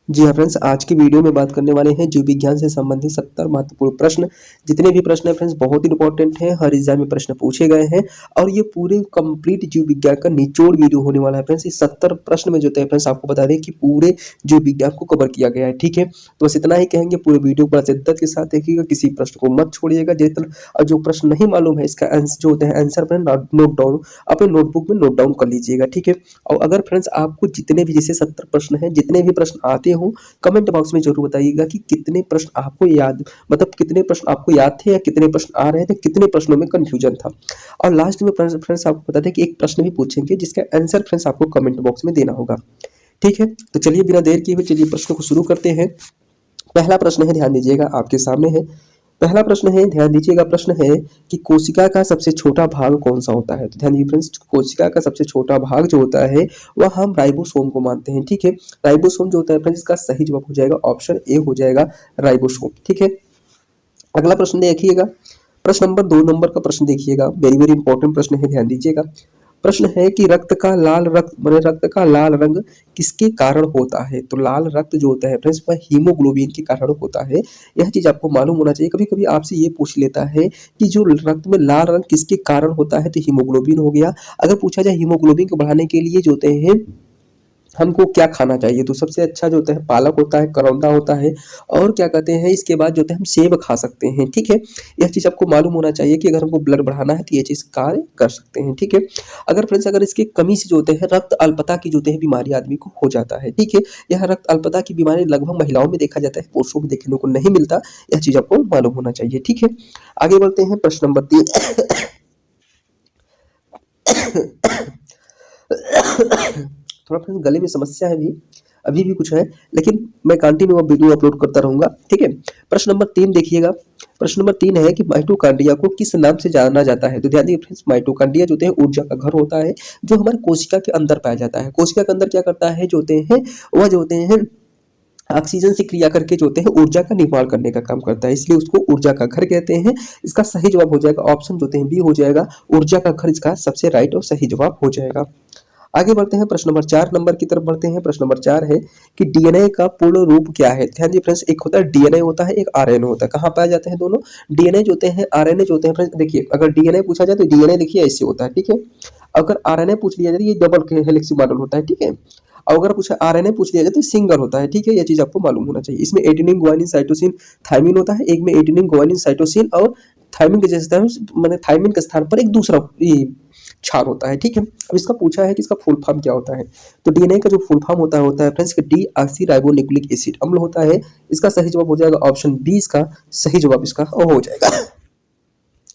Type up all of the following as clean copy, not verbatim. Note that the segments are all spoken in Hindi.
जी हाँ फ्रेंड्स, आज की वीडियो में बात करने वाले हैं जीव विज्ञान से संबंधित 70 महत्वपूर्ण प्रश्न। जितने भी प्रश्न हैं फ्रेंड्स बहुत इंपॉर्टेंट हैं, हर एग्जाम में प्रश्न पूछे गए हैं और ये पूरे कंप्लीट जीव विज्ञान का निचोड़ वीडियो होने वाला है फ्रेंड्स। इस 70 प्रश्न में जो है फ्रेंड्स आपको बता दें कि पूरे जीव विज्ञान को कवर किया गया है। ठीक है, तो बस इतना ही कहेंगे, पूरे वीडियो को शिद्दत के साथ देखिएगा, किसी प्रश्न को मत छोड़िएगा। और जो प्रश्न नहीं मालूम है इसका आंसर जो होता है आंसर फ्रेंड नोट डाउन अपने नोटबुक में नोट डाउन कर लीजिएगा। ठीक है, और अगर फ्रेंड्स आपको जितने भी जैसे 70 प्रश्न हैं, जितने भी प्रश्न आते हो कमेंट बॉक्स में जरूर बताइएगा कि कितने प्रश्न आपको याद, मतलब कितने प्रश्न आपको याद थे या कितने प्रश्न आ रहे थे, कितने प्रश्नों में कंफ्यूजन था। और लास्ट में फ्रेंड्स आपको बता दें कि एक प्रश्न भी पूछेंगे जिसका आंसर फ्रेंड्स आपको कमेंट बॉक्स में देना होगा। ठीक है, तो चलिए बिना देर किए हुए चलिए प्रश्न को शुरू करते हैं। पहला प्रश्न है, ध्यान दीजिएगा, आपके सामने है। पहला प्रश्न है, ध्यान दीजिएगा, प्रश्न है कि कोशिका का सबसे छोटा भाग कौन सा होता है। तो ध्यान दीजिए फ्रेंड्स, कोशिका का सबसे छोटा भाग जो होता है वह हम राइबोसोम को मानते हैं। ठीक है, राइबोसोम जो होता है फ्रेंड्स, इसका सही जवाब हो जाएगा ऑप्शन ए हो जाएगा राइबोसोम। ठीक है, अगला प्रश्न देखिएगा, प्रश्न नंबर 2 नंबर का प्रश्न देखिएगा, वेरी वेरी इंपॉर्टेंट प्रश्न है, ध्यान दीजिएगा। प्रश्न है कि रक्त का लाल रंग किसके कारण होता है। तो लाल रक्त जो होता है फ्रेंड्स वह हीमोग्लोबिन के कारण होता है। यह चीज आपको मालूम होना चाहिए। कभी कभी आपसे ये पूछ लेता है कि जो रक्त में लाल रंग किसके कारण होता है, तो हीमोग्लोबिन हो गया। अगर पूछा जाए हीमोग्लोबिन को बढ़ाने के लिए जो होते हैं हमको क्या खाना चाहिए, तो सबसे अच्छा जो होता है पालक होता है, करौंदा होता है, और क्या कहते हैं इसके बाद जो होता है हम सेब खा सकते हैं। ठीक है, यह चीज़ आपको मालूम होना चाहिए कि अगर हमको ब्लड बढ़ाना है तो ये चीज़ कार्य कर सकते हैं। ठीक है, अगर फ्रेंड्स अगर इसकी कमी से जो होते हैं रक्त अल्पता की जो होते हैं बीमारी आदमी को हो जाता है। ठीक है, यह रक्त अल्पता की बीमारी लगभग महिलाओं में देखा जाता है, पुरुषों में देखने को नहीं मिलता। यह चीज़ आपको मालूम होना चाहिए। ठीक है, आगे बढ़ते हैं, प्रश्न नंबर 3। थोड़ा फ्रेंड्स गले में समस्या है, अभी भी कुछ है, लेकिन मैं कंटिन्यू अब वीडियो अपलोड करता रहूंगा। ठीक है, प्रश्न नंबर 3 देखिएगा। प्रश्न नंबर 3 है कि माइटोकांड्रिया को किस नाम से जाना जाता है। तो ध्यान दीजिए फ्रेंड्स, माइटोकांड्रिया जो होते हैं ऊर्जा का घर होता है, जो हमारे कोशिका के अंदर पाया जाता है। कोशिका के अंदर क्या करता है, जो होते हैं वह जो होते हैं ऑक्सीजन से क्रिया करके जो होते हैं ऊर्जा का निर्माण करने का काम करता है, इसलिए उसको ऊर्जा का घर कहते हैं। इसका सही जवाब हो जाएगा ऑप्शन जो होते हैं बी हो जाएगा, ऊर्जा का घर इसका सबसे राइट और सही जवाब हो जाएगा। आगे बढ़ते हैं, प्रश्न नंबर 4 नंबर की तरफ बढ़ते हैं। प्रश्न नंबर 4 है कि डीएनए का पूर्ण रूप क्या है। ध्यान दीजिए फ्रेंड्स, एक होता है डीएनए होता है, एक आरएनए होता है। कहाँ पाए जाते हैं दोनों, डीएनए जो होते हैं, आरएनए जो होते हैं फ्रेंड्स। देखिए अगर डीएनए पूछा जाए तो डीएनए देखिए ऐसे होता है। ठीक है, अगर आरएनए पूछ लिया जाए तो ये डबल हेलिक्स मॉडल होता है। ठीक है, और अगर कुछ आरएनए पूछ लिया जाए तो सिंगल होता है। ठीक है, यह चीज आपको मालूम होना चाहिए। इसमें एडेनिन गुआनिन साइटोसिन थायमिन होता है, एक में एडेनिन गुआनिन साइटोसिन और थायमिन के जैसे मैंने थायमिन के स्थान पर एक दूसरा क्षार होता है। ठीक है, अब इसका पूछा है कि इसका फुल फॉर्म क्या होता है। तो डीएनए का जो फुल फॉर्म होता है फ्रेंड्स डी राइबोन्यूक्लिक एसिड अम्ल होता है। इसका सही जवाब हो जाएगा ऑप्शन बी, इसका सही जवाब इसका हो जाएगा।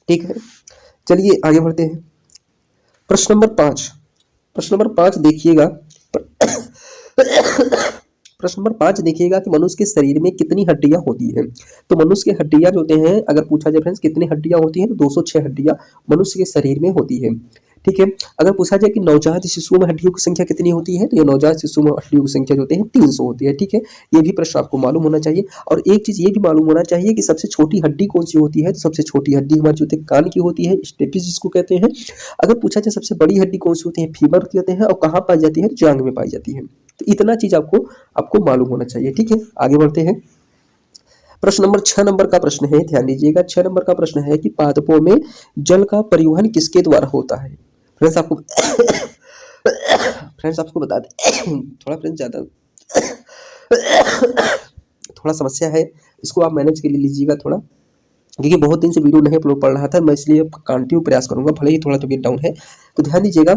ठीक है, चलिए आगे बढ़ते हैं। प्रश्न नंबर 5, प्रश्न नंबर 5 देखिएगा। प्रश्न नंबर 5 देखिएगा कि मनुष्य के शरीर में कितनी हड्डियां होती हैं। तो मनुष्य की हड्डियां जो होते हैं, अगर पूछा जाए फ्रेंड्स कितनी हड्डियां होती हैं, तो 206 हड्डियां मनुष्य के शरीर में होती है। ठीक है, अगर पूछा जाए कि नवजात शिशुओं में हड्डियों की संख्या कितनी होती है, तो ये नवजात शिशुओं में हड्डियों की संख्या जो होती है 300 होती है। ठीक है, ये भी प्रश्न आपको मालूम होना चाहिए। और एक चीज ये भी मालूम होना चाहिए कि सबसे छोटी हड्डी कौन सी होती है। तो सबसे छोटी हड्डी हमारे जो होती है कान की होती है, स्टेपिस जिसको कहते हैं। अगर पूछा जाए सबसे बड़ी हड्डी कौन सी होती है, फीमर कहते हैं, और कहाँ पाई जाती है, जांघ में पाई जाती है। तो इतना चीज आपको आपको मालूम होना चाहिए। ठीक है, आगे बढ़ते हैं। प्रश्न नंबर 6 नंबर का प्रश्न है, ध्यान दीजिएगा। 6 नंबर का प्रश्न है कि पादपों में जल का परिवहन किसके द्वारा होता है। फ्रेंड्स आपको फ्रेंड्स आपको बता दें, थोड़ा फ्रेंड्स ज्यादा थोड़ा समस्या है, इसको आप मैनेज कर लीजिएगा थोड़ा, क्योंकि बहुत दिन से वीडियो नहीं अपलोड पड़ रहा था, मैं इसलिए कंटिन्यू प्रयास करूंगा, भले ही थोड़ा तबीयत डाउन है। तो ध्यान दीजिएगा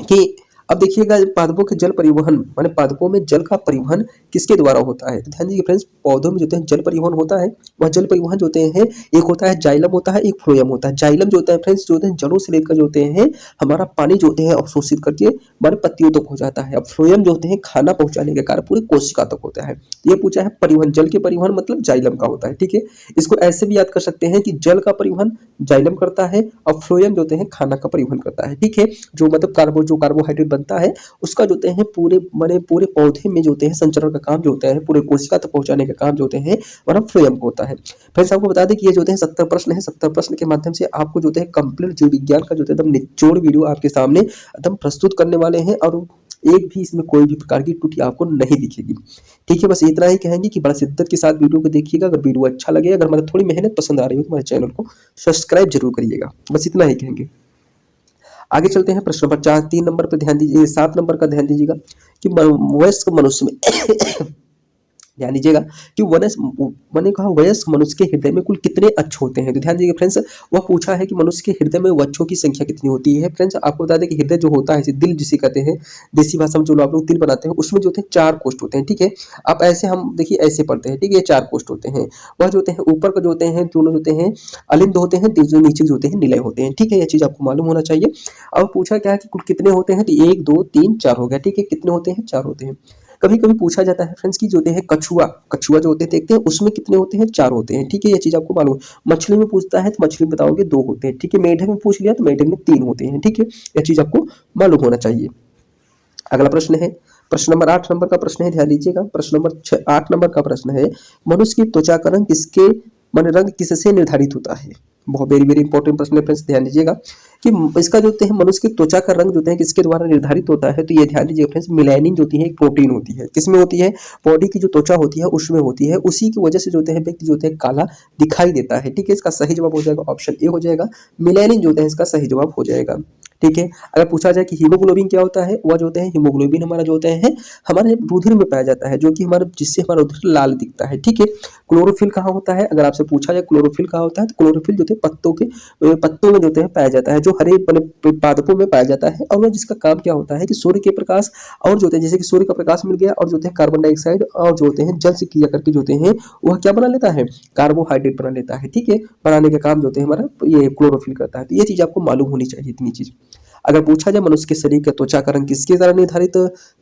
कि अब देखिएगा पादपों के जल परिवहन माने पादपों में जल का परिवहन किसके द्वारा होता है। तो ध्यान दीजिए फ्रेंड्स, पौधों में जो होते हैं जल परिवहन होता है, वह जल परिवहन जो होते हैं एक होता है जाइलम होता है, एक फ्लोएम होता है। जाइलम जो होता है फ्रेंड्स जो होते हैं जड़ों से लेकर जो होते हैं हमारा पानी जो होते हैं अवशोषित करके हमारे पत्तियों तक हो जाता है। अब फ्लोएम जो होते हैं खाना पहुंचाने के कार्य पूरी कोशिका तक होता है। ये पूछा है परिवहन, जल के परिवहन मतलब जाइलम का होता है। ठीक है, इसको ऐसे भी याद कर सकते हैं कि जल का परिवहन जाइलम करता है और फ्लोएम जो होते हैं खाना का परिवहन करता है। ठीक है, जो मतलब कार्बोहाइड्रेट बनता है उसका जो होते हैं पूरे माने पूरे पौधे में जो होते हैं संचरण का काम जो होता है पूरे कोशिका तक पहुंचाने का काम जो होते हैं वह फ्लोएम को होता है। फ्रेंड्स आपको बता दें कि ये जो होते हैं 70 प्रश्न है, 70 प्रश्न के माध्यम से आपको जो होते हैं कंप्लीट जीव विज्ञान का जो होता है एकदम निचोड़ वीडियो आपके सामने एकदम प्रस्तुत करने वाले हैं। और एक भी इसमें कोई भी प्रकार की त्रुटि आपको नहीं दिखेगी। ठीक है, बस इतना ही कहेंगे कि बड़ा शिद्दत के साथ वीडियो को देखिएगा। अगर वीडियो अच्छा लगे, अगर हमारी थोड़ी मेहनत पसंद आ रही हो तो हमारे चैनल को सब्सक्राइब जरूर करिएगा। बस इतना ही कहेंगे। आगे चलते हैं प्रश्न नंबर 4, 3 नंबर पर ध्यान दीजिए, 7 नंबर का ध्यान दीजिएगा कि वयस्क मनुष्य में ध्यान दीजिएगा कि मैंने कहा वयस्क मनुष्य के हृदय में कुल कितने अक्ष होते हैं। तो ध्यान दीजिए फ्रेंड्स, वह पूछा है कि मनुष्य के हृदय में वक्षों की संख्या कितनी होती है। फ्रेंड्स आपको बता दें कि हृदय जो होता है, दिल जिसे कहते हैं, देसी भाषा में जो आप लोग दिल बनाते हैं, उसमें जो होते हैं 4 कोष्ठ होते हैं। ठीक है, आप ऐसे हम देखिए ऐसे पढ़ते हैं। ठीक है, 4 कोष्ठ होते हैं। वह जो होते हैं ऊपर का जो होते हैं दोनों होते हैं अलिंद होते हैं, जो नीचे जो होते हैं निलय होते हैं। ठीक है, यह चीज आपको मालूम होना चाहिए। अब पूछा क्या है कि कुल कितने होते हैं, तो 1 2 3 4 हो गया। ठीक है, कितने होते हैं, 4 होते हैं। कभी कभी पूछा जाता है फ्रेंड्स की जो होते हैं कछुआ, कछुआ जो होते हैं देखते हैं उसमें कितने होते हैं, 4 होते हैं। ठीक है, ये चीज आपको मालूम। मछली में पूछता है तो मछली में बताओगे 2 होते हैं। ठीक है, मेढक में पूछ लिया तो मेढक में 3 होते हैं। ठीक है, यह चीज आपको मालूम होना चाहिए। अगला प्रश्न है प्रश्न नंबर 8 नंबर का प्रश्न है, ध्यान दीजिएगा। प्रश्न नंबर 8 नंबर का प्रश्न है, मनुष्य की त्वचा का रंग किसके मन रंग किससे निर्धारित होता है। बहुत वेरी वेरी इंपॉर्टेंट प्रश्न है फ्रेंड्स, ध्यान दीजिएगा कि इसका जो होते हैं मनुष्य की त्वचा का रंग जो होते हैं किसके द्वारा निर्धारित होता है। तो ये ध्यान दीजिएगा फ्रेंड्स, मेलानिन जो होती है एक प्रोटीन होती है। किसमें होती है, बॉडी की जो त्वचा होती है उसमें होती है। उसी की वजह से जो होते हैं व्यक्ति जो होते हैं काला दिखाई देता है। ठीक है, इसका सही जवाब हो जाएगा ऑप्शन ए हो जाएगा, मेलानिन जो होता है इसका सही जवाब हो जाएगा। ठीक है, अगर पूछा जाए कि हीमोग्लोबिन क्या होता है, वह जो होते हैं हीमोग्लोबिन हमारा जो होता है हमारे रुधिर में पाया जाता है, जो कि हमारा जिससे हमारा रुधिर लाल दिखता है। ठीक है, क्लोरोफिल कहाँ होता है, अगर आपसे पूछा जाए क्लोरोफिल कहाँ होता है, तो क्लोरोफिल जो होते हैं पत्तों में जो होते हैं पाया जाता है, जो हरे पादपों में पाया जाता है। और वह जिसका काम क्या होता है कि सूर्य के प्रकाश और जो होते हैं जैसे कि सूर्य का प्रकाश मिल गया और जो होते हैं कार्बन डाइऑक्साइड और जो होते हैं जल से क्रिया करके जो होते हैं वह क्या बना लेता है, कार्बोहाइड्रेट बना लेता है। ठीक है, बनाने का काम जो होते हैं हमारा ये क्लोरोफिल करता है। तो ये चीज आपको मालूम होनी चाहिए, इतनी चीज। अगर पूछा जाए मनुष्य के शरीर का त्वचा का रंग किसके द्वारा निर्धारित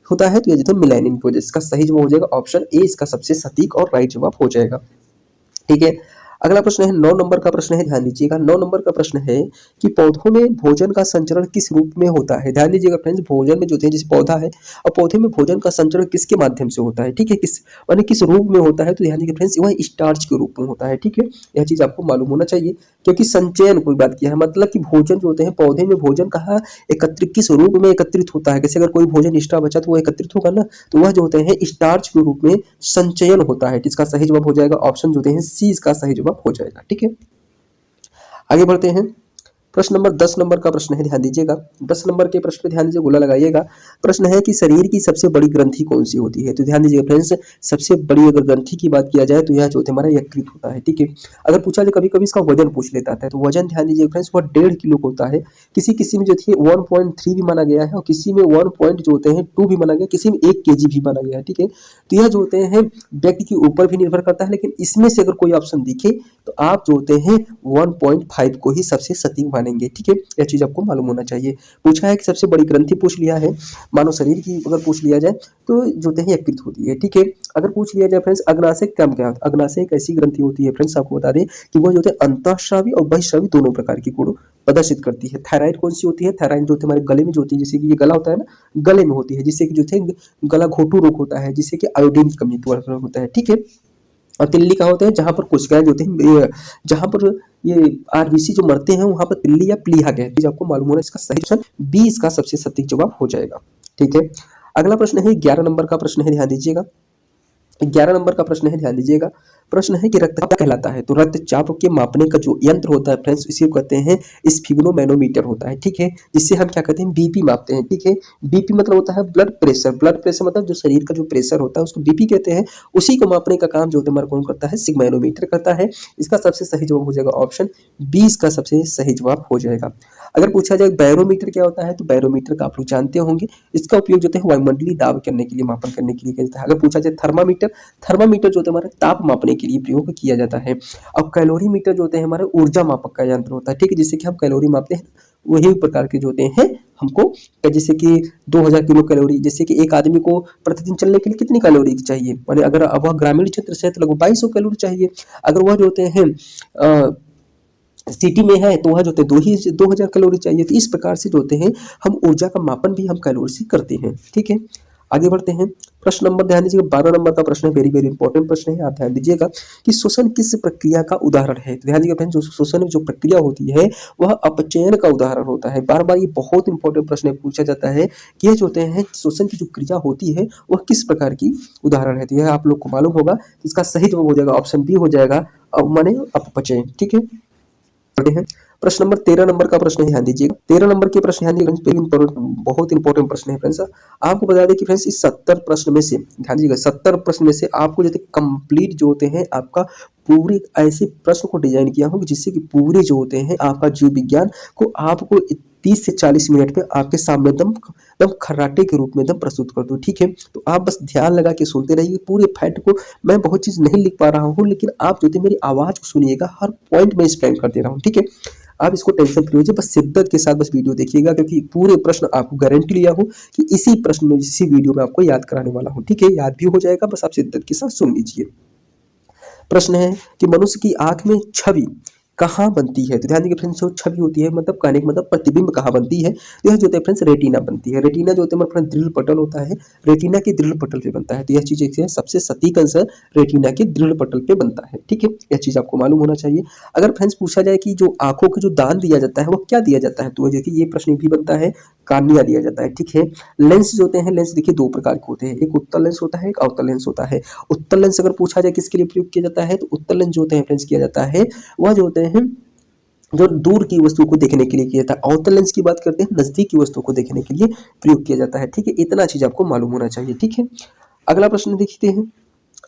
होता है, तो ये जो है मेलानिन की वजह से। इसका सही जवाब हो जाएगा ऑप्शन ए, इसका सबसे सटीक और राइट जवाब हो जाएगा। ठीक है, अगला प्रश्न है 9 नंबर का प्रश्न है, ध्यान दीजिएगा। 9 नंबर का प्रश्न है कि पौधों में भोजन का संचरण किस रूप में होता है। ध्यान दीजिएगा फ्रेंड्स, भोजन में जो है जैसे पौधा है और पौधे में भोजन का संचरण किसके माध्यम से होता है। ठीक है, किस माने किस रूप में होता है, तो ध्यान दीजिए फ्रेंड्स वह स्टार्च के रूप में होता है। ठीक है, यह चीज आपको मालूम होना चाहिए, क्योंकि संचयन कोई बात किया है मतलब कि भोजन जो होते हैं पौधे में भोजन कहाँ एकत्रित किस रूप में एकत्रित होता है। जैसे अगर कोई भोजन एक्स्ट्रा बचा तो वो एकत्रित होगा ना, तो वह जो होते हैं स्टार्च के रूप में संचयन होता है। जिसका सही जवाब हो जाएगा ऑप्शन जो होते हैं सी, इसका सही जवाब हो जाएगा। ठीक है, आगे बढ़ते हैं। प्रश्न नंबर 10 नंबर का प्रश्न है, ध्यान दीजिएगा। 10 नंबर के प्रश्न पे ध्यान दीजिए, गोला लगाइएगा। प्रश्न है कि शरीर की सबसे बड़ी ग्रंथि कौन सी होती है। तो ध्यान दीजिएगा फ्रेंड्स, सबसे बड़ी अगर ग्रंथि की बात किया जाए तो यह जो होता है हमारा यकृत होता है। ठीक है, अगर पूछा जाए कभी कभी इसका वजन पूछ लेता है, तो वजन ध्यान दीजिए फ्रेंड्स वह 1.5 किलो होता है। किसी किसी में जो थी 1.3 भी माना गया है और किसी में 1 पॉइंट जो होते हैं 2 भी माना गया, किसी में 1 kg भी माना गया है। ठीक है, तो यह जो होते हैं व्यक्ति के ऊपर भी निर्भर करता है, लेकिन इसमें से अगर कोई ऑप्शन दिखे तो आप जो होते हैं 1.5 को ही सबसे सटीक मानेंगे। ठीक है, यह चीज आपको मालूम होना चाहिए। पूछा है कि सबसे बड़ी ग्रंथि पूछ लिया है, मानव शरीर की अगर पूछ लिया जाए तो जो होते हैं यकृत होती है। ठीक है, अगर पूछ लिया जाए फ्रेंड्स अग्नाशय क्या होता है, अग्नाशय एक ऐसी ग्रंथि होती है फ्रेंड्स, आपको बता दें कि वो जो होते हैं अंतःस्रावी और बहिःस्रावी दोनों प्रकार की गुण प्रदर्शित करती है। थायराइड कौन सी होती है, थायराइड जो होती है हमारे गले में जो होती है, जैसे कि ये गला होता है ना, गले में होती है, जिससे कि जो है गला घोटू रोग होता है, जिससे कि आयोडीन की कमी होता है। ठीक है, और तिल्ली कहाँ होते हैं, जहां पर कोशिकाएं जो होते हैं जहां पर ये आरबीसी जो मरते हैं वहां पर तिल्ली या प्लीहा कहते हैं, आपको मालूम होना। इसका सही ऑप्शन बी, इसका सबसे सटीक जवाब हो जाएगा। ठीक है, अगला प्रश्न है 11 नंबर का प्रश्न है, ध्यान दीजिएगा। 11 नंबर का प्रश्न है, ध्यान दीजिएगा। प्रश्न है कि रक्तचाप क्या कहलाता है। तो रक्तचाप के मापने का जो यंत्र होता है फ्रेंड्स, इसी को कहते हैं स्फिग्नोमैनोमीटर होता है। ठीक है, जिससे हम क्या कहते हैं बीपी मापते हैं। ठीक है, बीपी मतलब होता है ब्लड प्रेशर, ब्लड प्रेशर मतलब जो शरीर का जो प्रेशर होता है उसको बीपी कहते हैं। उसी को मापने का काम जो होता है हमारा कौन करता है, सिग्मैनोमीटर करता है। इसका सबसे सही जवाब हो जाएगा ऑप्शन बी, इसका सबसे सही जवाब हो जाएगा। अगर पूछा जाए बैरोमीटर क्या होता है, तो बैरोमीटर का आप लोग जानते होंगे, इसका उपयोग जो है वायुमंडलीय दाब करने के लिए, मापन करने के लिए किया जाता है। अगर पूछा जाए थर्मामीटर, थर्मामीटर जो होता है हमारा ताप मापने के लिए प्रयोग किया जाता है। अब कैलोरीमीटर जो होते हैं हमारे ऊर्जा मापक का यंत्र होता है। ठीक है, जिससे कि हम कैलोरी मापते हैं, वही प्रकार के जो होते हैं हमको, जैसे कि 2000 किलो कैलोरी, जैसे कि एक आदमी को प्रतिदिन चलने के लिए कितनी कैलोरी चाहिए, माने अगर अब वह ग्रामीण क्षेत्र से है तो लगभग 2200 कैलोरी चाहिए। अगर वह जो होते हैं सिटी में है तो वह जो होते हैं 2000 कैलोरी चाहिए। तो इस प्रकार से जो होते हैं हम ऊर्जा का मापन भी हम कैलोरी से करते हैं। ठीक है, आगे बढ़ते हैं। प्रश्न नंबर ध्यान दीजिएगा 12 नंबर का प्रश्न है, वेरी वेरी इंपॉर्टेंट प्रश्न है। आप ध्यान दीजिएगा कि श्वसन किस प्रक्रिया का उदाहरण है। तो ध्यान दीजिएगा फ्रेंड्स, जो श्वसन जो प्रक्रिया होती है वह अपचयन का उदाहरण होता है। बार बार ये बहुत इंपॉर्टेंट प्रश्न पूछा जाता है कि ये जो होते हैं श्वसन की जो क्रिया होती है वह किस प्रकार की उदाहरण है। तो यह आप लोग को मालूम होगा। इसका सही जवाब हो जाएगा ऑप्शन बी हो जाएगा, माने अपचयन। ठीक है, हैं प्रश्न नंबर 13 नंबर का प्रश्न ध्यान दीजिएगा। 13 नंबर के प्रश्न ध्यान दीजिएगा, बहुत इंपॉर्टेंट प्रश्न है फ्रेंड्स। आपको बता दें कि फ्रेंड्स इस 70 प्रश्न में से ध्यान दीजिएगा 70 प्रश्न में से आपको जो कंप्लीट जो होते हैं आपका पूरे ऐसे प्रश्न को डिजाइन किया हो जिससे कि पूरे जो होते हैं आपका जीव विज्ञान को आपको 30 से 40 मिनट में आपके सामने दम खर्राटे के रूप में दम प्रस्तुत कर दूं। ठीक है, तो आप बस ध्यान लगा के सुनते रहिए पूरे फैक्ट को। मैं बहुत चीज नहीं लिख पा रहा हूँ, लेकिन आप जो मेरी आवाज को सुनिएगा, हर पॉइंट में एक्सप्लेन कर दे रहा हूँ। ठीक है, आप इसको टेंशन फ्री हो जाए, बस शिद्दत के साथ बस वीडियो देखिएगा, क्योंकि पूरे प्रश्न आपको गारंटी लिया हूँ कि इसी प्रश्न में इसी वीडियो में आपको याद कराने वाला हूँ। ठीक है, याद भी हो जाएगा, बस आप शिद्दत के साथ सुन लीजिए। प्रश्न है कि मनुष्य की आंख में छवि कहाँ बनती है। तो ध्यान दीजिए फ्रेंड्स, जो छवि होती है मतलब कहने का मतलब प्रतिबिंब कहाँ बनती है, तो यह जो होता है फ्रेंड्स रेटिना बनती है। रेटिना जो होता है मतलब दृढ़ पटल होता है, रेटिना के दृढ़ पटल पे बनता है। तो यह चीज एक सबसे सटीक आंसर रेटिना के दृढ़ पटल पे बनता है। ठीक है, यह चीज आपको मालूम होना चाहिए। अगर फ्रेंड्स पूछा जाए कि जो आंखों को जो दान दिया जाता है वो क्या दिया जाता है, तो देखिए ये प्रश्न भी बनता है, कार्निया दिया जाता है। ठीक है, लेंस जो होते हैं, लेंस देखिए दो प्रकार के होते हैं, एक उत्तल लेंस होता है, एक अवतल लेंस होता है। उत्तल लेंस अगर पूछा जाए किसके लिए प्रयोग किया जाता है, तो उत्तल लेंस जो होते हैं फ्रेंड्स किया जाता है वह जो होते हैं जो दूर की वस्तु को देखने के लिए किया जाता है। अवतल लेंस की बात करते हैं, नजदीक की वस्तु को देखने के लिए प्रयोग किया जाता है। ठीक है, इतना चीज आपको मालूम होना चाहिए। ठीक है, अगला प्रश्न देखते हैं।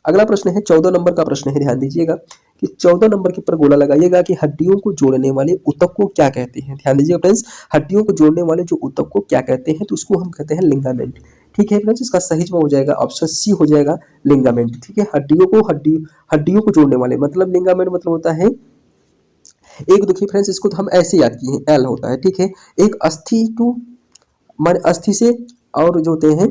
अगला प्रश्न है 14 नंबर का प्रश्न है। ध्यान दीजिएगा कि 14 नंबर के ऊपर गोला लगाइएगा कि हड्डियों को जोड़ने वाले ऊतक को क्या कहते हैं। ध्यान दीजिएगा फ्रेंड्स, हड्डियों को जोड़ने वाले जो ऊतक को क्या कहते हैं, तो उसको हम कहते हैं लिगामेंट। ठीक है फ्रेंड्स, इसका सही जवाब हो जाएगा ऑप्शन सी हो जाएगा लिगामेंट। ठीक है, हड्डियों को जोड़ने वाले मतलब लिगामेंट मतलब होता है एक, देखिए फ्रेंड्स इसको तो हम ऐसे याद किए हैं, एल होता है। ठीक है, एक अस्थि टू मान अस्थि से और जो होते हैं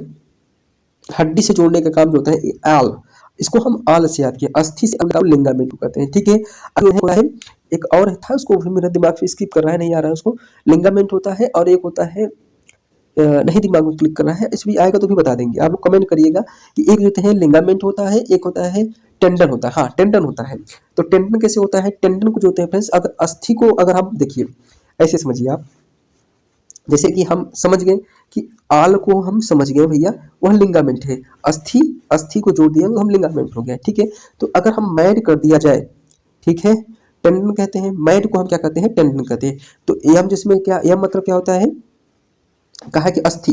हड्डी से जोड़ने का काम जो होता है एल, इसको हम आल से याद किए, अस्थि से लिगामेंट कहते हैं। ठीक है, होता है एक और था, उसको भी मेरा दिमाग से स्किप कर रहा है, नहीं आ रहा है उसको। लिगामेंट होता है और एक होता है नहीं दिमाग में क्लिक कर रहा है, इसमें आएगा तो भी बता देंगे। आप लोग कमेंट करिएगा कि एक जो है लिगामेंट होता है, एक होता है टेंडन होता है। हाँ, टेंडन होता है। तो टेंडन कैसे होता है, टेंडन को जो होते हैं फ्रेंड्स, अगर अस्थि को अगर हम देखिए ऐसे समझिए आप, जैसे कि हम समझ गए कि आल को हम समझ गए भैया वह लिगामेंट है, अस्थि को जोड़ दिया तो हम लिगामेंट हो गया। ठीक है, तो अगर हम मैड कर दिया जाए, ठीक है, टेंडन कहते हैं, मैड को हम क्या कहते हैं, टेंडन कहते हैं। तो एम जिसमें क्या एम मतलब क्या होता है, कहा कि अस्थि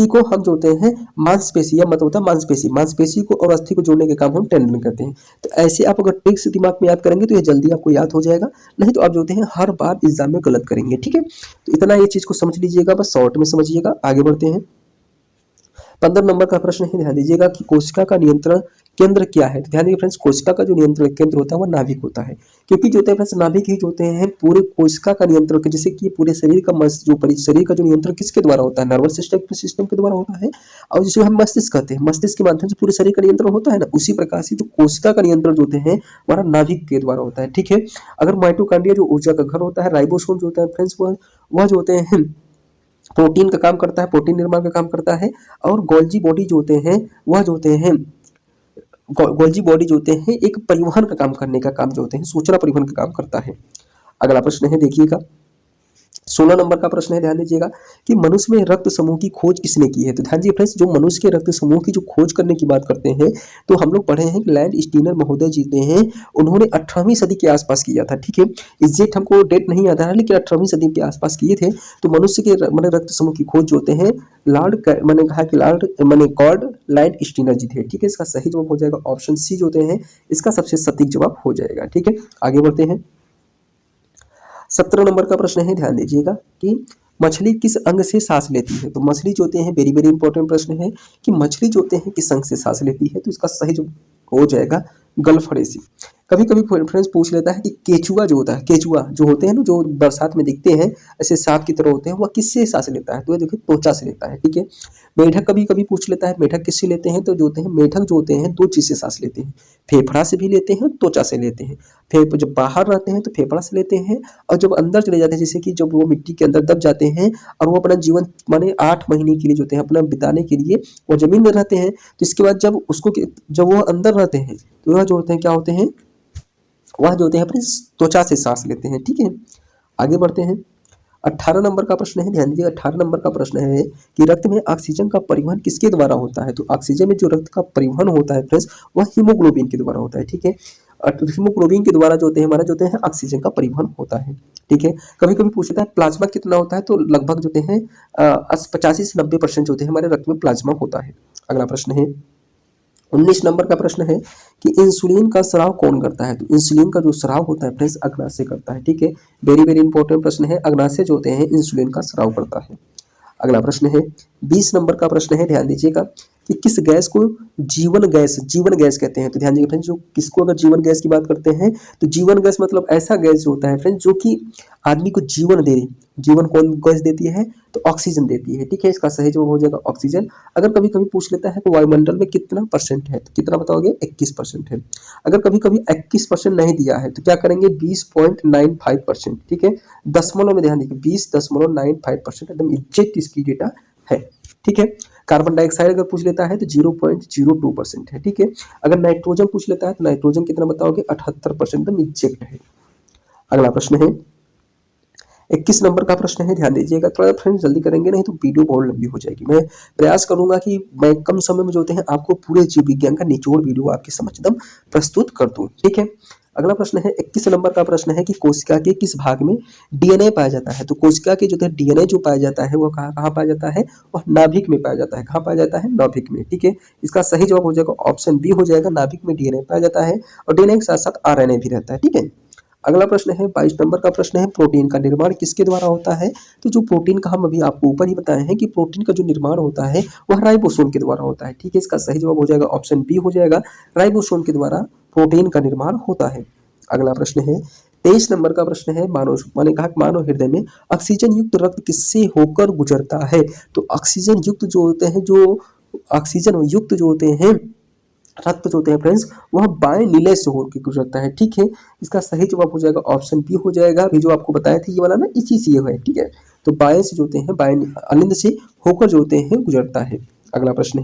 को हम जोड़ते हैं मांसपेशी, या मतलब होता है मांसपेशी को और अस्थि को जोड़ने के काम हम टेंडन करते हैं। तो ऐसे आप अगर ट्रिक से दिमाग में याद करेंगे तो ये जल्दी आपको याद हो जाएगा, नहीं तो आप जो होते हैं हर बार एग्जाम में गलत करेंगे। ठीक है, तो इतना ये चीज को समझ लीजिएगा, बस शॉर्ट में समझिएगा। आगे बढ़ते हैं। 15 नंबर का प्रश्न है। ध्यान दीजिएगा कि कोशिका का नियंत्रण केंद्र क्या है। तो ध्यान दीजिए फ्रेंड्स, कोशिका का जो नियंत्रण केंद्र होता है वह नाभिक होता है, क्योंकि जो होते हैं फ्रेंड्स नाभिक ही जो होते हैं पूरे कोशिका का नियंत्रण, जैसे कि पूरे शरीर का शरीर का जो नियंत्रण किसके द्वारा होता है, नर्वस सिस्टम के द्वारा होता है, और जिसे हम मस्तिष्क कहते हैं, मस्तिष्क के माध्यम से पूरे शरीर का नियंत्रण होता है ना। उसी प्रकार से जो कोशिका का नियंत्रण जो होते हैं हमारा नाभिक के द्वारा होता है। ठीक है, अगर माइटोकॉन्ड्रिया जो ऊर्जा का घर होता है, राइबोसोम जो होता है फ्रेंड्स वह जो होते हैं प्रोटीन का काम करता है, प्रोटीन निर्माण का काम करता है, और गोल्जी बॉडी जो होते हैं वह जो होते हैं गोल्जी बॉडी जो होते हैं एक परिवहन का काम करने का काम जो होते हैं सूचना परिवहन का काम करता है। अगला प्रश्न है देखिएगा, 16 नंबर का प्रश्न है। ध्यान दीजिएगा कि मनुष्य में रक्त समूह की खोज किसने की है। तो ध्यान दीजिए फ्रेंड्स, जो मनुष्य के रक्त समूह की जो खोज करने की बात करते हैं तो हम लोग पढ़े हैं कि लैंड स्टीनर महोदय जीते हैं, उन्होंने 18वीं सदी के आसपास किया था। ठीक है, एग्जैक्ट हमको डेट नहीं आता है, लेकिन 18वीं सदी के आसपास किए थे। तो मनुष्य के रक्त समूह की खोज जो होते हैं मैंने कहा कि कॉर्ड लैंड स्टीनर जी थे। ठीक है, इसका सही जवाब हो जाएगा ऑप्शन सी जो होते हैं, इसका सबसे सटीक जवाब हो जाएगा। ठीक है, आगे बढ़ते हैं। 17 नंबर का प्रश्न है। ध्यान दीजिएगा कि मछली किस अंग से सांस लेती है। तो मछली जो होते हैं वेरी वेरी इंपॉर्टेंट प्रश्न है कि मछली जो होते हैं किस अंग से सांस लेती है। तो इसका सही जो हो जाएगा गलफड़े से। कभी कभी फ्रेंड्स पूछ लेता है कि केचुआ जो होता है, केचुआ जो होते हैं ना, जो बरसात में दिखते हैं ऐसे सांप की तरह होते हैं, वह किससे सांस लेता है? तो ये देखिए त्वचा से लेता है, ठीक है। मेढक कभी कभी पूछ लेता है, मेढक किससे लेते हैं? तो जो होते हैं मेढक जो होते हैं दो चीज से सांस लेते हैं, फेफड़ा से भी लेते हैं, त्वचा से लेते हैं। फेफ जब बाहर रहते हैं तो फेफड़ा से लेते हैं, और जब अंदर चले जाते हैं, जैसे कि जब वो मिट्टी के अंदर दब जाते हैं और वो अपना जीवन माने 8 महीने के लिए जो होते हैं अपना बिताने के लिए वो जमीन में रहते हैं, तो इसके बाद जब वो अंदर रहते हैं तो वह जो होते हैं क्या होते हैं, वह जो होते हैं अपनी त्वचा से सांस लेते हैं, ठीक है। आगे बढ़ते हैं। 18 नंबर का प्रश्न है, ध्यान दीजिए। 18 नंबर का प्रश्न है कि रक्त में ऑक्सीजन का परिवहन किसके द्वारा होता है? तो ऑक्सीजन में जो रक्त का परिवहन होता है फ्रेंड्स, वह हीमोग्लोबिन के द्वारा होता है, ठीक है। हीमोग्लोबिन के द्वारा जो होते हैं हमारा जो होते हैं ऑक्सीजन का परिवहन होता है, ठीक है। कभी कभी पूछता है प्लाज्मा कितना होता है? तो लगभग जो होते हैं 85 से 90% जो होते हैं हमारे रक्त में प्लाज्मा होता है। अगला प्रश्न है 19 नंबर का प्रश्न है कि इंसुलिन का स्राव कौन करता है? तो इंसुलिन का जो स्राव होता है फ्रेंड्स अग्नाशय करता है, ठीक है। वेरी वेरी इंपॉर्टेंट प्रश्न है, अग्नाशय जो होते हैं इंसुलिन का स्राव करता है। अगला प्रश्न है 20 नंबर का प्रश्न है, ध्यान दीजिएगा कि किस गैस को जीवन गैस कहते हैं? तो ध्यान दीजिए फ्रेंड्स, जो किसको अगर जीवन गैस की बात करते हैं तो जीवन गैस मतलब ऐसा गैस जो होता है फ्रेंड्स जो कि आदमी को जीवन दे, जीवन कौन गैस देती है? तो ऑक्सीजन देती है, ठीक है। इसका सही जवाब हो जाएगा ऑक्सीजन। अगर कभी कभी पूछ लेता है कि वायुमंडल में कितना परसेंट है, तो कितना बताओगे? 21% है। अगर कभी कभी 21% नहीं दिया है तो क्या करेंगे? 20.95%, ठीक है। दशमलव में ध्यान दीजिए, 20.95% एकदम एग्जैक्ट इसकी डेटा है, ठीक है। कार्बन डाइऑक्साइड अगर पूछ लेता है तो 0.02% है, ठीक है। अगर नाइट्रोजन पूछ लेता है तो नाइट्रोजन कितना बताओगे? 78% एकदम एग्जैक्ट है। अगला प्रश्न है 21 नंबर का प्रश्न है, ध्यान दीजिएगा। थोड़ा फ्रेंड्स जल्दी करेंगे नहीं तो वीडियो बहुत लंबी हो जाएगी। मैं प्रयास करूंगा कि मैं कम समय में जो होते हैं आपको पूरे जीव विज्ञान का निचोड़ वीडियो आपके समक्ष एकदम प्रस्तुत कर दूं, ठीक है। अगला प्रश्न है 21 नंबर का प्रश्न है कि कोशिका के किस भाग में डीएनए पाया जाता है? तो कोशिका के जो है डीएनए जो पाया जाता है वो कहाँ कहाँ पाया जाता है? वह नाभिक में पाया जाता है। कहाँ पाया जाता है? नाभिक में, ठीक है। इसका सही जवाब हो जाएगा ऑप्शन बी हो जाएगा, नाभिक में डीएनए पाया जाता है और डीएनए के साथ साथ आरएनए भी रहता है, ठीक है। अगला प्रश्न है 22 नंबर का प्रश्न है प्रोटीन का निर्माण किसके द्वारा होता है? तो जो प्रोटीन का हम अभी आपको ऊपर ही बताए हैं कि प्रोटीन का जो निर्माण होता है वह राइबोसोम के द्वारा होता है, ठीक है। इसका सही जवाब हो जाएगा ऑप्शन बी हो जाएगा, राइबोसोम के द्वारा प्रोटीन का निर्माण होता है। अगला प्रश्न है 23 नंबर का प्रश्न है मैंने कहा मानव हृदय में ऑक्सीजन युक्त रक्त किससे होकर गुजरता है? तो ऑक्सीजन युक्त जो होते हैं, जो ऑक्सीजन युक्त जो होते हैं रक्त जो होते हैं फ्रेंड्स वह बाएं नीले से होकर गुजरता है, ठीक है। इसका सही जवाब हो जाएगा ऑप्शन बी हो जाएगा। अभी जो आपको बताया था ये वाला ना इसी से है, ठीक है। तो बाएं से जो होते हैं बाएं अलिंद से होकर जो होते हैं गुजरता है। अगला प्रश्न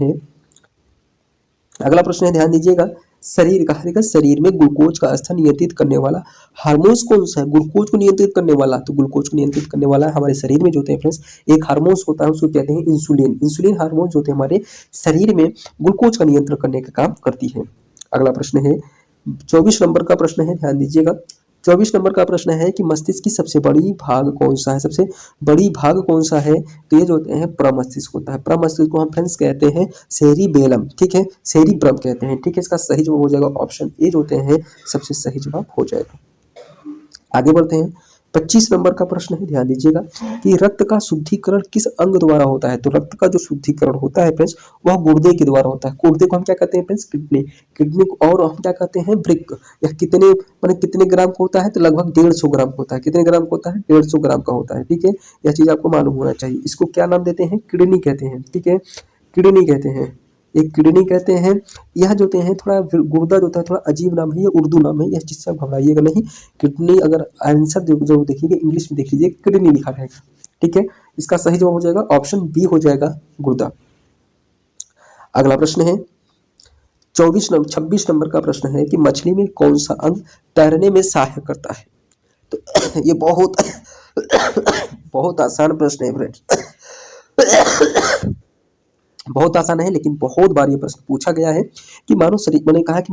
है ध्यान दीजिएगा। शरीर में ग्लूकोज का स्तर नियंत्रित करने वाला हार्मोन्स कौन सा है? ग्लूकोज को नियंत्रित करने वाला, तो ग्लूकोज को नियंत्रित करने वाला हमारे शरीर में जो होते हैं फ्रेंड्स एक हार्मोन्स होता है, उसको कहते हैं इंसुलिन। इंसुलिन हार्मोन्स होते हैं हमारे शरीर में ग्लूकोज का नियंत्रण करने का काम करती है। अगला प्रश्न है 24 नंबर का प्रश्न है, ध्यान दीजिएगा। 24 नंबर का प्रश्न है कि मस्तिष्क की सबसे बड़ी भाग कौन सा है? सबसे बड़ी भाग कौन सा है? तो ये जो होते हैं प्रमस्तिष्क होता है। प्रमस्तिष्क को हम फ्रेंड्स कहते हैं सेरिबेलम, ठीक है, सेरिब्रम कहते हैं, ठीक है। इसका सही जवाब हो जाएगा ऑप्शन ए जो होते हैं सबसे सही जवाब हो जाएगा। आगे बढ़ते हैं 25 नंबर का प्रश्न है, ध्यान दीजिएगा कि रक्त का शुद्धिकरण किस अंग द्वारा होता है? तो रक्त का जो शुद्धिकरण होता है फ्रेंड्स वह गुर्दे के द्वारा होता है। गुर्दे को हम क्या कहते हैं फ्रेंड्स? किडनी। किडनी को और हम क्या कहते हैं? वृक्क। यह कितने ग्राम का होता है? तो लगभग 150 ग्राम का होता है। कितने ग्राम का होता है? 150 ग्राम का होता है, ठीक है। यह चीज आपको मालूम होना चाहिए। इसको क्या नाम देते हैं? किडनी कहते हैं, ठीक है, किडनी कहते हैं, एक किडनी कहते हैं। यह जो होते हैं थोड़ा गुर्दा जो होता है थोड़ा अजीब नाम है, ये उर्दू नाम है, यह चीज से घबराइएगा नहीं। किडनी अगर आंसर जो देखिएगा इंग्लिश में देख लीजिए किडनी लिखा रहेगा, ठीक है। इसका सही जवाब हो जाएगा ऑप्शन बी हो जाएगा गुर्दा। अगला प्रश्न है 26 नंबर का प्रश्न है कि मछली में कौन सा अंग तैरने में सहायक करता है? तो ये बहुत आसान प्रश्न है फ्रेंड्स, बहुत आसान है लेकिन बहुत बार ये प्रश्न पूछा गया है कि मानव शरीर, मैंने कहा कि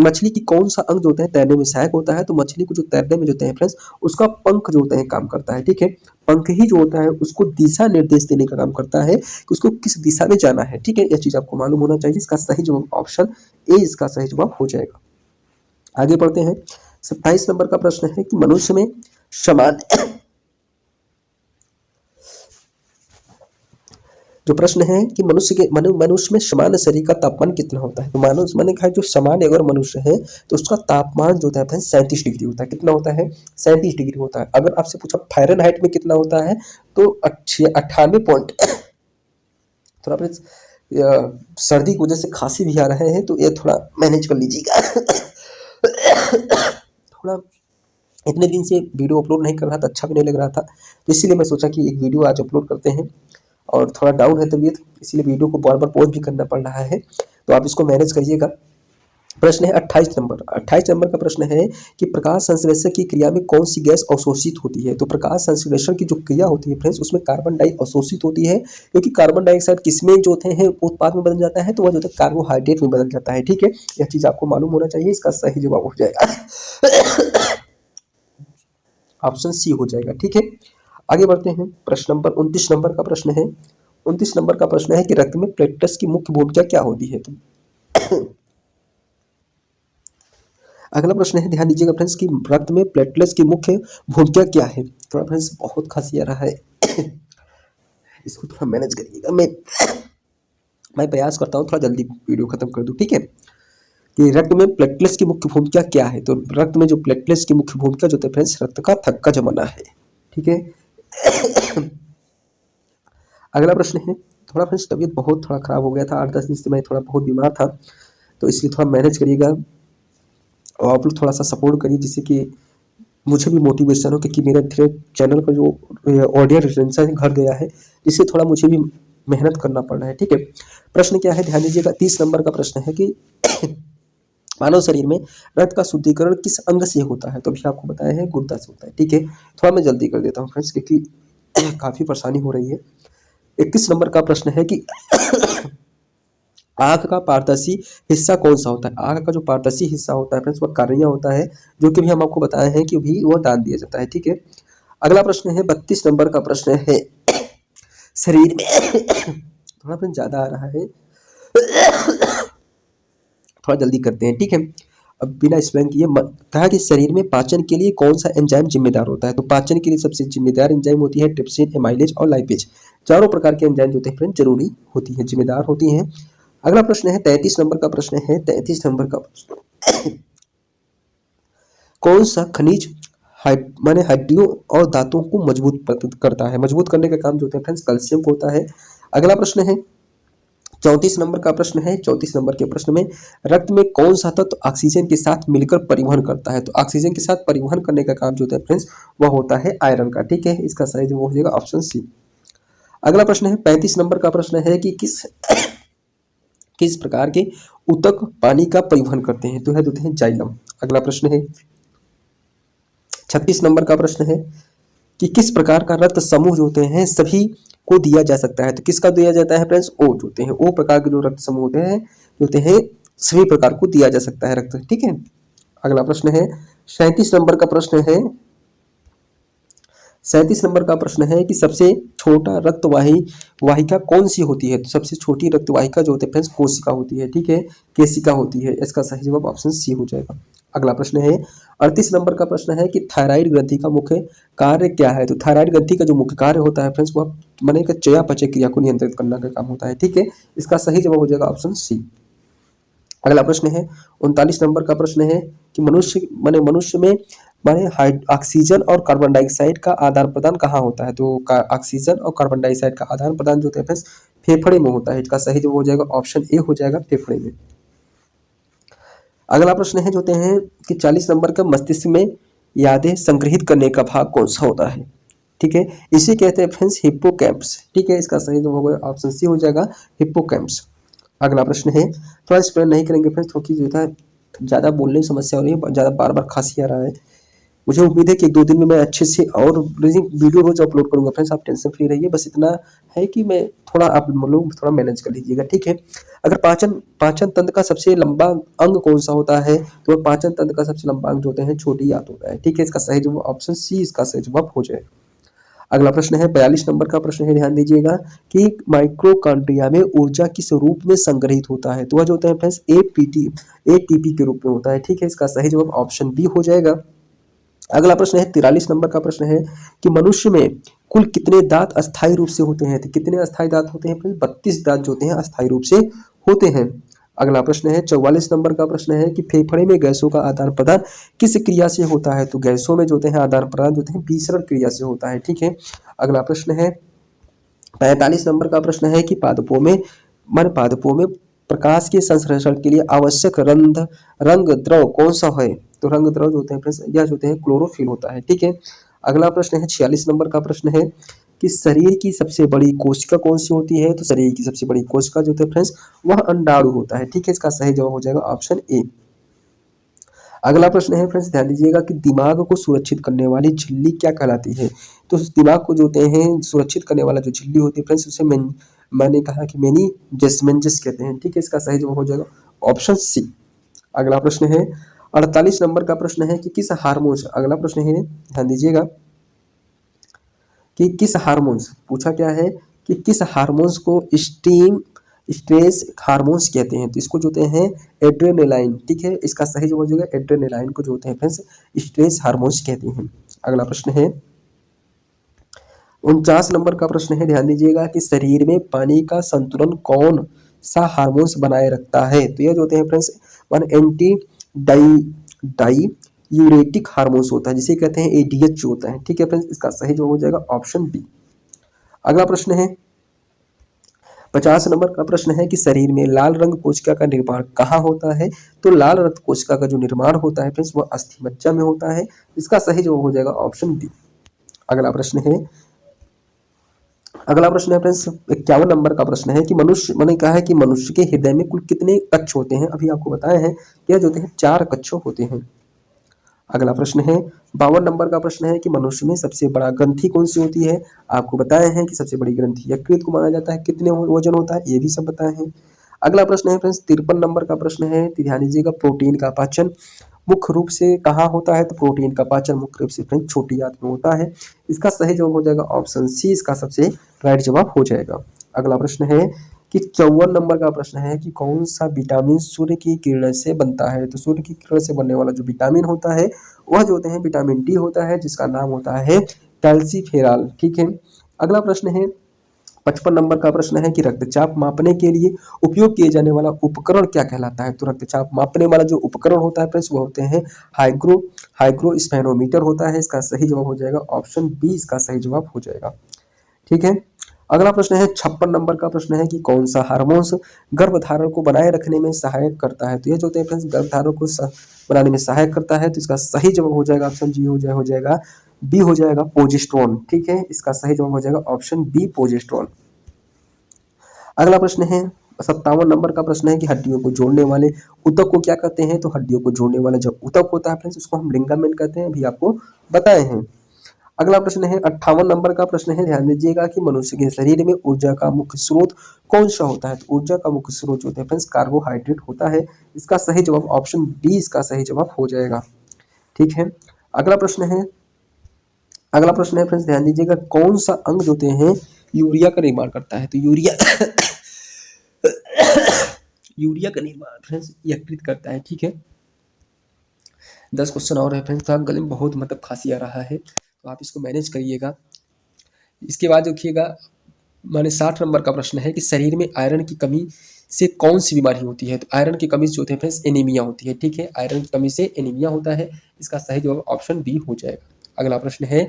मछली की कौन सा अंग जो होता है तैरने में सहायक होता है? तो मछली को जो तैरने में जो होते हैं फ्रेंड्स उसका पंख जो होते हैं काम करता है, ठीक है। पंख ही जो होता है उसको दिशा निर्देश देने का काम करता है कि उसको किस दिशा में जाना है, ठीक है। यह चीज आपको मालूम होना चाहिए। इसका सही जवाब ऑप्शन ए इसका सही जवाब हो जाएगा। आगे बढ़ते हैं 27 नंबर का प्रश्न है कि मनुष्य में जो प्रश्न है कि मनुष्य में सामान्य शरीर का तापमान कितना होता है। तो मनुष्य मैंने कहा जो सामान्य अगर मनुष्य है तो उसका तापमान जो होता है 37 डिग्री होता है। कितना होता है? 37 डिग्री होता है। अगर आपसे पूछा फ़ारेनहाइट में कितना होता है तो 98 पॉइंट थोड़ा फ्रेंड्स सर्दी की वजह से खांसी भी आ रहे हैं तो ये थोड़ा मैनेज कर लीजिएगा। थोड़ा इतने दिन से वीडियो अपलोड नहीं कर रहा था, अच्छा भी नहीं लग रहा था, तो इसीलिए मैं सोचा कि एक वीडियो आज अपलोड करते हैं। और थोड़ा डाउन है तबीयत, इसीलिए वीडियो को बार बार पॉज भी करना पड़ रहा है, तो आप इसको मैनेज करिएगा। प्रश्न है 28 नंबर। 28 नंबर का प्रश्न है कि प्रकाश संश्लेषण की क्रिया में कौन सी गैस अवशोषित होती है। तो प्रकाश संश्लेषण की जो क्रिया होती है फ्रेंड्स उसमें कार्बन डाई अवशोषित होती है, क्योंकि कार्बन डाइऑक्साइड किसमें जो होते हैं उत्पाद में बदल जाता है, तो वह जो है कार्बोहाइड्रेट में बदल जाता है। ठीक है, यह चीज़ आपको मालूम होना चाहिए। इसका सही जवाब हो जाएगा ऑप्शन सी हो जाएगा। ठीक है, आगे बढ़ते हैं। प्रश्न नंबर 29 नंबर का प्रश्न है। 29 नंबर का प्रश्न है कि रक्त में प्लेटलेट्स की मुख्य भूमिका क्या होती है। तो अगला प्रश्न है, ध्यान दीजिएगा फ्रेंड्स कि रक्त में प्लेटलेट्स की मुख्य भूमिका क्या है। थोड़ा फ्रेंड्स बहुत खांसी आ रहा है इसको थोड़ा मैनेज करिएगा। मैं प्रयास करता हूँ थोड़ा जल्दी वीडियो खत्म कर दूँ। ठीक है, कि रक्त में प्लेटलेट्स की मुख्य भूमिका क्या है। तो रक्त में जो प्लेटलेट्स की मुख्य भूमिका जो होता है फ्रेंड्स रक्त का थक्का जमाना है। ठीक है अगला प्रश्न है, थोड़ा फ्रेंड्स तबीयत बहुत थोड़ा खराब हो गया था, 8-10 दिन से मैं थोड़ा बहुत बीमार था, तो इसलिए थोड़ा मैनेज करिएगा और आप लोग थोड़ा सा सपोर्ट करिए, जिससे कि मुझे भी मोटिवेशन हो, क्योंकि मेरा धीरे चैनल का जो ऑडियंस रिटेंशन घट गया है, इससे थोड़ा मुझे भी मेहनत करना पड़ रहा है। ठीक है, प्रश्न क्या है, ध्यान दीजिएगा। 30 नंबर का प्रश्न है कि मानव शरीर में रक्त का शुद्धिकरण किस अंग से होता है। तो अभी आपको बताया है गुर्दा से होता है। ठीक है, थोड़ा मैं जल्दी कर देता हूँ फ्रेंड्स, क्योंकि काफ़ी परेशानी हो रही है। 21 नंबर का प्रश्न है कि आँख का पारदर्शी हिस्सा कौन सा होता है। आँख का जो पारदर्शी हिस्सा होता है फ्रेंड्स वह कार्निया होता है, जो कि भी हम आपको बताए हैं कि भी वह दान दिया जाता है। ठीक है, अगला प्रश्न है 32 नंबर का प्रश्न है शरीर में थोड़ा फ्रेंड्स ज़्यादा आ रहा है, थोड़ा जल्दी करते हैं। ठीक है, अब बिना स्पेलिंग किए कहा कि शरीर में पाचन के लिए कौन सा एंजाइम जिम्मेदार होता है। तो पाचन के लिए सबसे जिम्मेदार एंजाइम होती है ट्रिप्सिन, एमाइलेज और लाइपेज। चारों प्रकार के एंजाइम जो होते हैं फ्रेंड जरूरी होती है, जिम्मेदार होती हैं। अगला प्रश्न है 33 नंबर का प्रश्न है। 33 नंबर का प्रश्न कौन सा खनिज माने हड्डियों और दांतों को मजबूत करता है। मजबूत करने का काम जो होता है फ्रेंड्स कैल्शियम को होता है। अगला प्रश्न है 34 नंबर का प्रश्न है। 34 नंबर के प्रश्न में रक्त में कौन सा तत्व ऑक्सीजन के साथ मिलकर परिवहन करता है। तो ऑक्सीजन के साथ परिवहन करने का काम जो होता है फ्रेंड्स वह होता है आयरन का। ठीक है, इसका सही जवाब हो जाएगा ऑप्शन सी। अगला प्रश्न है 35 नंबर का प्रश्न है कि किस प्रकार के ऊतक पानी का परिवहन करते हैं। तो है होते हैं जाइलम। अगला प्रश्न है 36 नंबर का प्रश्न है कि किस प्रकार का रक्त समूह जो होते हैं सभी को दिया जा सकता है। तो किसका दिया जाता है फ्रेंड्स, ओ जो होते हैं ओ प्रकार के जो रक्त समूह होते हैं सभी प्रकार को दिया जा सकता है रक्त। ठीक है, अगला प्रश्न है 37 नंबर का प्रश्न है। 37 नंबर का प्रश्न है कि सबसे छोटा रक्त वाहिका कौन सी होती है। तो सबसे छोटी रक्त वाहिका जो होती है फ्रेंड्स कोशिका होती है। ठीक है, केशिका होती है। इसका सही जवाब ऑप्शन सी हो जाएगा। अगला प्रश्न है 38 नंबर का प्रश्न है कि थायराइड ग्रंथि का मुख्य कार्य क्या है। तो थायराइड ग्रंथि का जो मुख्य कार्य होता है फ्रेंड्स वह माने का चयापचय क्रिया को नियंत्रित करने का काम होता है। ठीक है, इसका सही जवाब हो जाएगा ऑप्शन सी। अगला प्रश्न है 39 नंबर का प्रश्न है कि मनुष्य में ऑक्सीजन और कार्बन डाइऑक्साइड का आदान प्रदान कहाँ होता है। तो ऑक्सीजन और कार्बन डाइऑक्साइड का आदान प्रदान जो होता है फेफड़े में होता है। इसका सही जवाब हो जाएगा ऑप्शन ए हो जाएगा, फेफड़े में। अगला प्रश्न है जो होते हैं कि 40 नंबर का मस्तिष्क में यादें संग्रहित करने का भाग कौन सा होता है। ठीक है, इसे कहते हैं फ्रेंड्स हिप्पोकैम्पस। ठीक है, इसका सही जवाब होगा ऑप्शन सी हो जाएगा, हिप्पोकैम्पस। अगला प्रश्न है, थोड़ा एक्सप्लेन नहीं करेंगे फ्रेंड्स क्योंकि जो है ज़्यादा बोलने की समस्या हो रही है, ज़्यादा बार बार खांसी आ रहा है। मुझे उम्मीद है कि 1-2 दिन में मैं अच्छे से और वीडियो रोज अपलोड करूंगा फ्रेंड्स, आप टेंशन फ्री रहिए। बस इतना है कि मैं थोड़ा आप लोग थोड़ा मैनेज कर लीजिएगा। ठीक है, अगर पाचन तंत्र का सबसे लंबा अंग कौन सा होता है। तो पाचन तंत्र का सबसे लंबा अंग जो होते हैं छोटी आंत होता है। ठीक है, इसका सही जवाब ऑप्शन सी इसका सही जवाब हो जाए। अगला प्रश्न है 42 नंबर का प्रश्न है। ध्यान दीजिएगा कि माइक्रोकॉन्ड्रिया में ऊर्जा किस रूप में संग्रहित होता है। तो वह जो होता है फ्रेंड्स एटीपी के रूप में होता है। ठीक है, इसका सही जवाब ऑप्शन बी हो जाएगा। अगला प्रश्न है 43 नंबर का प्रश्न है कि मनुष्य में कुल कितने दांत अस्थायी रूप से होते हैं? तो कितने अस्थायी दांत होते हैं? 32 दांत जो होते हैं अस्थायी रूप से होते हैं। अगला प्रश्न है 44 नंबर का प्रश्न है कि फेफड़े में गैसों का आदान प्रदान किस क्रिया से होता है? तो गैसों में जो होते हैं आदान प्रदान जो होते हैं विसरण क्रिया से होता है। ठीक है। अगला प्रश्न है 45 नंबर का प्रश्न है कि पादपों में प्रकाश के संश्लेषण के लिए आवश्यक रंग द्रव कौन सा है? तो रंग द्रव जो होते हैं फ्रेंड्स यह जो होते हैं क्लोरोफिल होता है। ठीक है। अगला प्रश्न है 46 नंबर का प्रश्न है कि शरीर की सबसे बड़ी कोशिका कौन सी होती है? तो शरीर की सबसे बड़ी कोशिका जो होती है फ्रेंड्स वह अंडाणु होता है। ठीक है। इसका सही जवाब हो जाएगा ऑप्शन ए। अगला प्रश्न है फ्रेंड्स ध्यान दीजिएगा कि दिमाग को सुरक्षित करने वाली झिल्ली क्या कहलाती है? तो दिमाग को जो होते हैं सुरक्षित करने वाला जो झिल्ली होती है फ्रेंड्स उसे मैंने कहा कि मेनिंजेस कहते हैं। ठीक है। इसका सही जवाब हो जाएगा ऑप्शन सी। अगला प्रश्न है 48 नंबर का प्रश्न है कि किस हार्मोन्स अगला प्रश्न है ध्यान दीजिएगा कि किस हार्मोन्स पूछा क्या है कि किस हार्मोन्स को स्ट्रेस हार्मोन्स कहते हैं? तो इसको जो होते हैं एड्रेनालाइन। ठीक है। इसका सही जवाब हो जाएगा एड्रेनालाइन को जो होते हैं फ्रेंड्स स्ट्रेस हार्मोन्स कहते हैं। अगला प्रश्न है 49 नंबर का प्रश्न है ध्यान दीजिएगा कि शरीर में पानी का संतुलन कौन सा हार्मोन्स बनाए रखता है? तो यह जो होते हैं फ्रेंड्स एंटी डाई यूरेटिक हार्मोन्स होता है जिसे कहते हैं एडीएच जो होता है। ठीक है फ्रेंड्स। इसका सही जवाब हो जाएगा ऑप्शन बी। अगला प्रश्न है 50 नंबर का प्रश्न है कि शरीर में लाल रंग कोशिका का निर्माण कहाँ होता है? तो लाल रक्त कोशिका का जो निर्माण होता है फ्रेंड्स वह अस्थि मज्जा में होता है। इसका सही जवाब हो जाएगा ऑप्शन बी। अगला प्रश्न है फ्रेंड्स 51 नंबर का प्रश्न है कि मनुष्य मैंने कहा है कि मनुष्य के हृदय में कुल कितने कक्ष होते हैं? अभी आपको बताए हैं यह जो होते हैं 4 कक्ष होते हैं। अगला प्रश्न है 52 नंबर का प्रश्न है कि मनुष्य में सबसे बड़ा ग्रंथि कौन सी होती है? आपको बताए हैं कि सबसे बड़ी ग्रंथि यकृत को माना जाता है। कितने वजन होता है ये भी सब बताए हैं। अगला प्रश्न है फ्रेंड्स 53 नंबर का प्रश्न है ध्यान दीजिएगा प्रोटीन का पाचन मुख्य रूप से कहाँ होता है? तो प्रोटीन का पाचन मुख्य रूप से फ्रेंड्स छोटी आंत में होता है। इसका सही जवाब हो जाएगा ऑप्शन सी। इसका सबसे राइट जवाब हो जाएगा। अगला प्रश्न है कि 54 नंबर का प्रश्न है कि कौन सा विटामिन सूर्य की किरण से बनता है? तो सूर्य की किरण से बनने वाला जो विटामिन होता है वह जो होते हैं विटामिन डी होता है जिसका नाम होता है कैल्सीफेरॉल। ठीक है। अगला प्रश्न है 55 नंबर का प्रश्न है कि रक्तचाप मापने के लिए उपयोग किए जाने वाला उपकरण क्या कहलाता है? तो रक्तचाप मापने वाला जो उपकरण होता है फ्रेंड्स वो होते हैं हाइग्रोस्पेनोमीटर होता है। इसका सही जवाब हो जाएगा ऑप्शन बी। इसका सही जवाब हो जाएगा। ठीक है। अगला प्रश्न है 56 नंबर का प्रश्न है कि कौन सा हार्मोन्स गर्भधारण को बनाए रखने में सहायक करता है? तो ये जो होते हैं फ्रेंड्स गर्भधारण को बनाने में सहायक करता है। तो इसका सही जवाब हो जाएगा ऑप्शन जी हो जाएगा बी हो जाएगा प्रोजेस्टेरोन। ठीक है। इसका सही जवाब हो जाएगा ऑप्शन बी प्रोजेस्टेरोन। अगला प्रश्न है 57 नंबर का प्रश्न है कि हड्डियों को जोड़ने वाले ऊतक को क्या कहते हैं? तो हड्डियों को जोड़ने वाला जो ऊतक होता है फ्रेंड्स उसको हम लिगामेंट कहते हैं। अभी आपको बताए हैं। अगला प्रश्न है 58 नंबर का प्रश्न है ध्यान दीजिएगा कि मनुष्य के शरीर में ऊर्जा का मुख्य स्रोत कौन सा होता है? तो ऊर्जा का मुख्य स्रोत जो होता है फ्रेंड्स कार्बोहाइड्रेट होता है। इसका सही जवाब ऑप्शन डी इसका सही जवाब हो जाएगा। ठीक है। अगला प्रश्न है फ्रेंड्स ध्यान दीजिएगा कौन सा अंग जो होते हैं यूरिया का निर्माण करता है? तो यूरिया का निर्माण फ्रेंड्स यकृत करता है। ठीक है। 10 क्वेश्चन और है फ्रेंड्स। तो गले में बहुत मतलब खांसी आ रहा है तो आप इसको मैनेज करिएगा। इसके बाद देखिएगा माने 60 नंबर का प्रश्न है कि शरीर में आयरन की कमी से कौन सी बीमारी होती है? तो आयरन की कमी जो होती है फ्रेंड्स एनीमिया होती है। ठीक है। आयरन की कमी से एनीमिया होता है। इसका सही जवाब ऑप्शन बी हो जाएगा। अगला प्रश्न है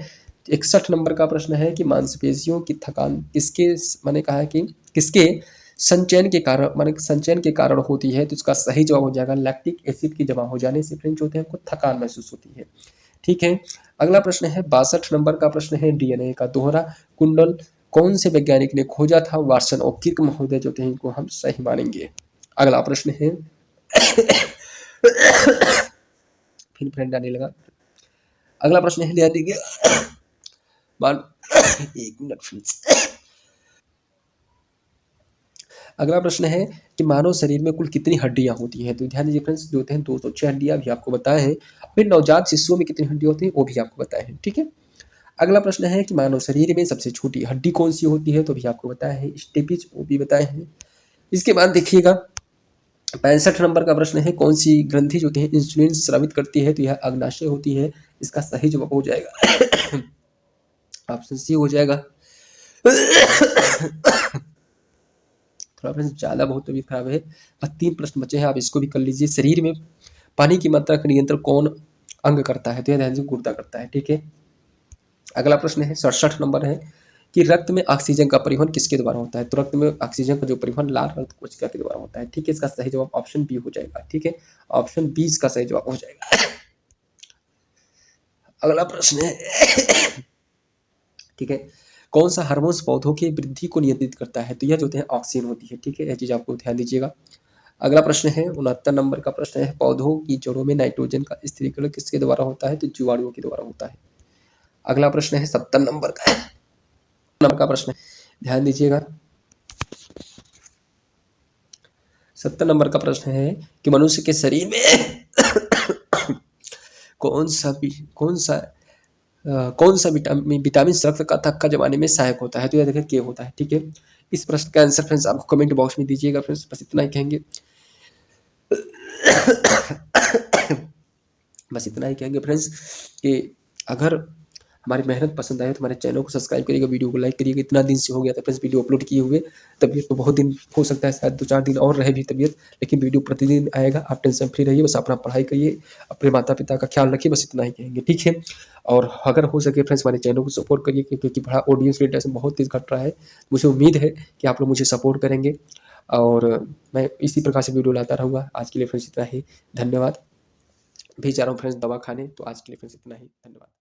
61 नंबर का प्रश्न है कि मांसपेशियों की थकान किसके मैंने कहा कि किसके संचयन के कारण होती है? तो इसका सही जवाब हो जाएगा लैक्टिक एसिड की जमा हो जाने से फ्रेंड्स होते हैं हमको थकान महसूस होती है। ठीक है। अगला प्रश्न है 62 नंबर का प्रश्न है डीएनए का दोहरा कुंडल कौन से वैज्ञानिक ने खोजा था? वाटसन और किर्क महोदय जो थे इनको हम सही मानेंगे। अगला प्रश्न है फिर फ्रेंड आने लगा। अगला प्रश्न है ध्यान दीजिए एक मिनट फ्रेंड्स। अगला प्रश्न है कि मानव शरीर में कुल कितनी हड्डियां होती हैं? तो ध्यान दीजिए फ्रेंड्स जो होते हैं 206 हड्डियां भी आपको बताए हैं। फिर नवजात शिशुओं में कितनी हड्डियां होती है वो भी आपको बताए हैं। ठीक है। अगला प्रश्न है कि मानव शरीर में सबसे छोटी हड्डी कौन सी होती है? तो भी आपको बताया है स्टेपिज वो भी बताए हैं। इसके बाद देखिएगा 65 नंबर का प्रश्न है, कौन सी ग्रंथि जो होती है इंसुलिन स्रावित करती है? तो यह अग्नाशय होती है। इसका सही जवाब हो जाएगा ऑप्शन सी हो जाएगा। थोड़ा फ्रेंड्स ज़्यादा बहुत तबीयत खराब है। बस 3 प्रश्न बचे हैं, आप इसको भी कर लीजिए। शरीर में पानी की मात्रा का नियंत्रण कौन अंग करता है? तो यह ध्यान से गुर्दा करता है, ठीक है। अगला प्रश्न है 67 नंबर है कि रक्त में ऑक्सीजन का परिवहन किसके द्वारा होता है? तो रक्त में ऑक्सीजन का जो परिवहन लाल रक्त कोशिका के द्वारा होता है, ठीक है। इसका सही जवाब ऑप्शन बी हो जाएगा, ठीक है। ऑप्शन बी इसका सही जवाब हो जाएगा। अगला प्रश्न है ठीक है, कौन सा हार्मोन पौधों की वृद्धि को नियंत्रित करता है? तो यह जो होते हैं ऑक्सीन होती है, ठीक है। यह चीज आपको ध्यान दीजिएगा। अगला प्रश्न है 69 नंबर का प्रश्न है, पौधों की जड़ों में नाइट्रोजन का स्थिरीकरण किसके द्वारा होता है? तो जीवाणुओं के द्वारा होता है। अगला प्रश्न है 70 नंबर का प्रश्न है, ध्यान दीजिएगा। 70 नंबर का प्रश्न है कि मनुष्य के शरीर में कौन सा विटामिन रक्त का थक्का जमाने में सहायक होता है? तो यह देखिए के होता है, ठीक है। इस प्रश्न का आंसर फ्रेंड्स आपको कमेंट बॉक्स में दीजिएगा फ्रेंड्स, बस इतना ही कहेंगे। बस इतना ही कहेंगे फ्रेंड्स कि अगर हमारी मेहनत पसंद आए तो हमारे चैनल को सब्सक्राइब करिएगा, वीडियो को लाइक करिएगा। इतना दिन से हो गया था फ्रेंड्स वीडियो अपलोड किए हुए, तबीयत तो बहुत दिन हो सकता है शायद 2-4 दिन और रहे भी तबीयत, लेकिन वीडियो प्रतिदिन आएगा। आप टेंशन फ्री रहिए, बस अपना पढ़ाई करिए, अपने माता पिता का ख्याल रखिए, बस इतना ही कहेंगे, ठीक है। और अगर हो सके फ्रेंड्स हमारे चैनल को सपोर्ट करिए, क्योंकि बड़ा ऑडियंस रेट ऐसे बहुत तेज़ घट रहा है। मुझे उम्मीद है कि आप लोग मुझे सपोर्ट करेंगे और मैं इसी प्रकार से वीडियो लाता रहूँगा। आज के लिए फ्रेंड्स इतना ही, धन्यवाद। भी जा रहा हूँ फ्रेंड्स दवा खाने, तो आज के लिए फ्रेंड्स इतना ही, धन्यवाद।